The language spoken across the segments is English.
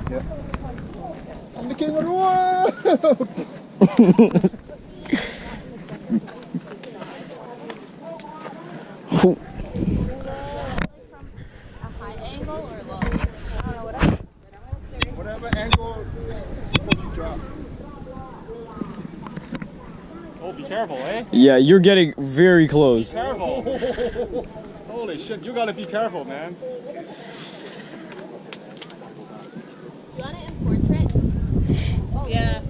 Yeah. I'm the king of the world! A high angle or low? Whatever angle before you drop. Oh, be careful, eh? Yeah, you're getting very close. Be careful. Holy shit, you gotta be careful, man. You want it in portrait? Oh, yeah.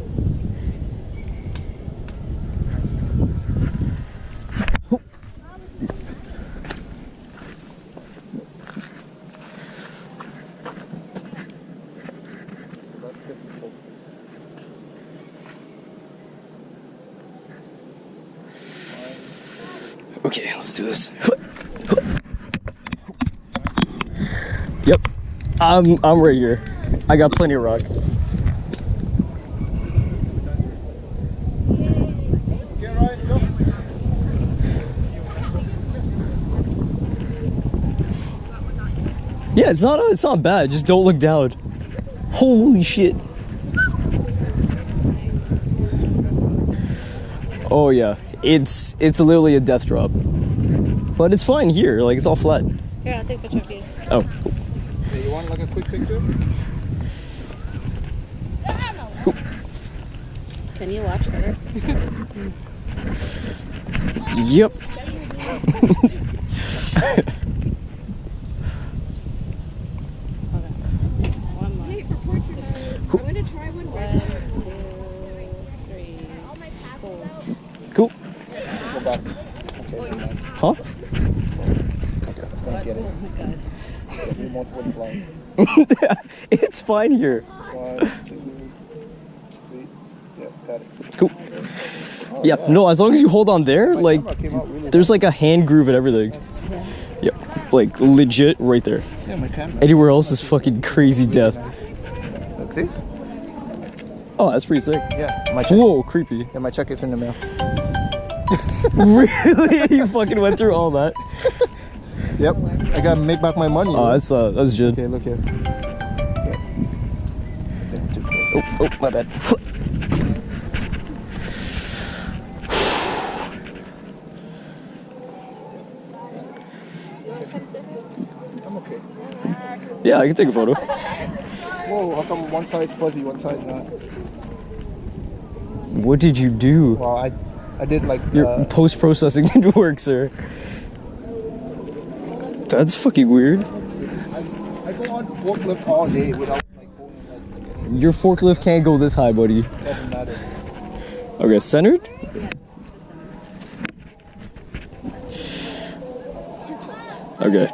Okay, let's do this. Yep, I'm right here. I got plenty of rock. Yeah, it's not bad. Just don't look down. Holy shit. Oh yeah, it's literally a death drop. But it's fine here, like it's all flat. Here, I'll take a picture of you. Oh. Hey, you want like a quick picture? Cool. Can you watch there? Yep. Wait for portrait mode. I'm gonna try one. 1, 2, 3, 4. Cool. Go back. Huh? Don't get it. Remote would fly. It's fine here. 1, 2, 3. Yeah, got it. Cool. Yeah, no, as long as you hold on there, like, there's like a hand groove and everything. Yep, like legit right there. Yeah, my camera. Anywhere else is fucking crazy death. Okay. Oh, that's pretty sick. Yeah, my check. Whoa, creepy. Yeah, my check is in the mail. Really? You fucking went through all that? Yep, I gotta make back my money. Oh, that's good. Okay, look here. Yeah. Oh, my bad. I'm okay. Yeah, I can take a photo. Whoa, how come one side's fuzzy, one side's not? What did you do? Well, I did like Your post-processing didn't work, sir. That's fucking weird. I go on forklift all day without like going like Your forklift can't go this high, buddy. doesn't matter. Okay, centered? Okay.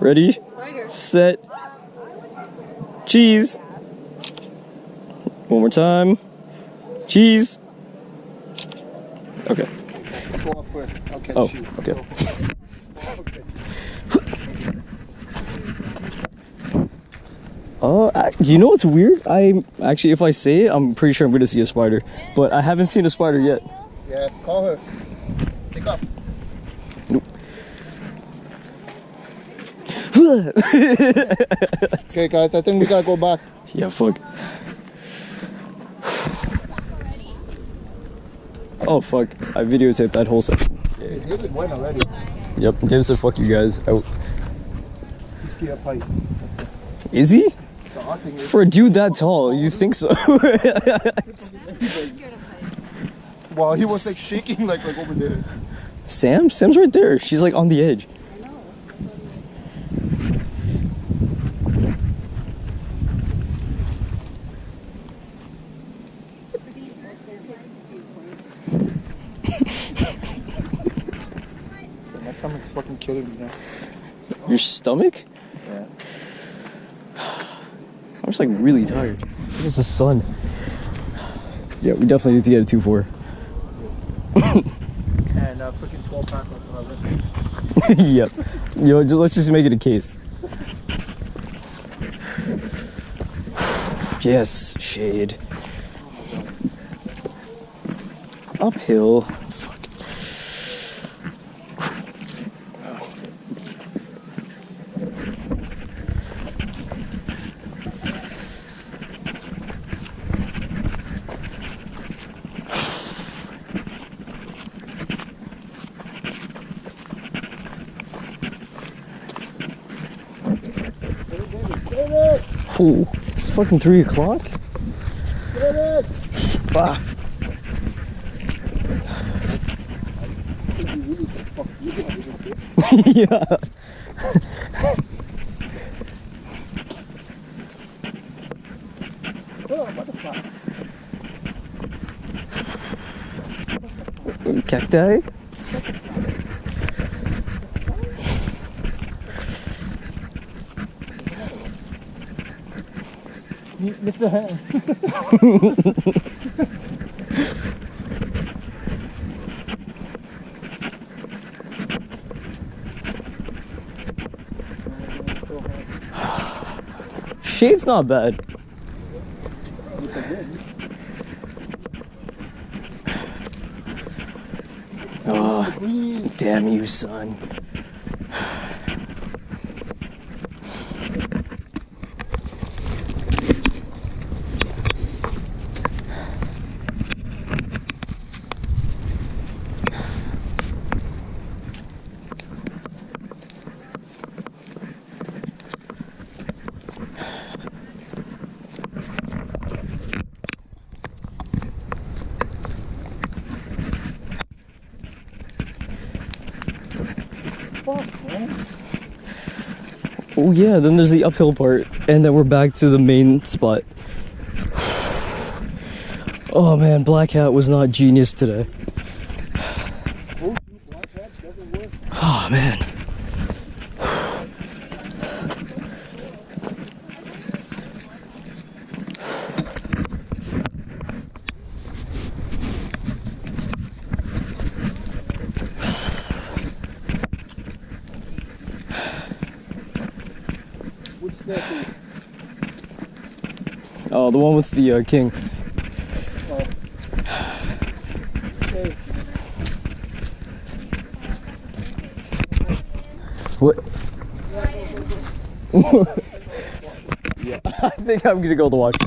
Ready? Set. Cheese. One more time. Cheese. Okay. Go up first. Okay. Oh, shoot. okay. You know what's weird? I'm actually, if I say it, I'm pretty sure I'm gonna see a spider, but I haven't seen a spider yet. Yeah, call her. Pick up. Nope. Okay, guys, I think we gotta go back. Yeah, fuck. Oh fuck! I videotaped that whole section. Hey, David went already. Yep, David said fuck you guys. Out. He's scared pipe. Is he? The odd thing is, For a dude that tall, you think so? well, he was like shaking like over there. Sam? Sam's right there. She's like on the edge. My stomach's fucking killing me now. Your stomach? Yeah. I'm just like really tired. Where's the sun? Yeah, we definitely need to get a 2-4. And freaking 12 pack of liquor. Yep. Yo, let's just make it a case. Yes, shade. Uphill. Fuck. Ooh, it's fucking 3 o'clock? Get it! Ah. Yeah. Cacti? Lift the hand. Shade's not bad. Oh, damn you, son. Oh yeah, then there's the uphill part, and then we're back to the main spot. Oh man, Black Hat was not genius today. Oh man. Oh, the one with the king. What? Yeah, I think I'm gonna go to watch.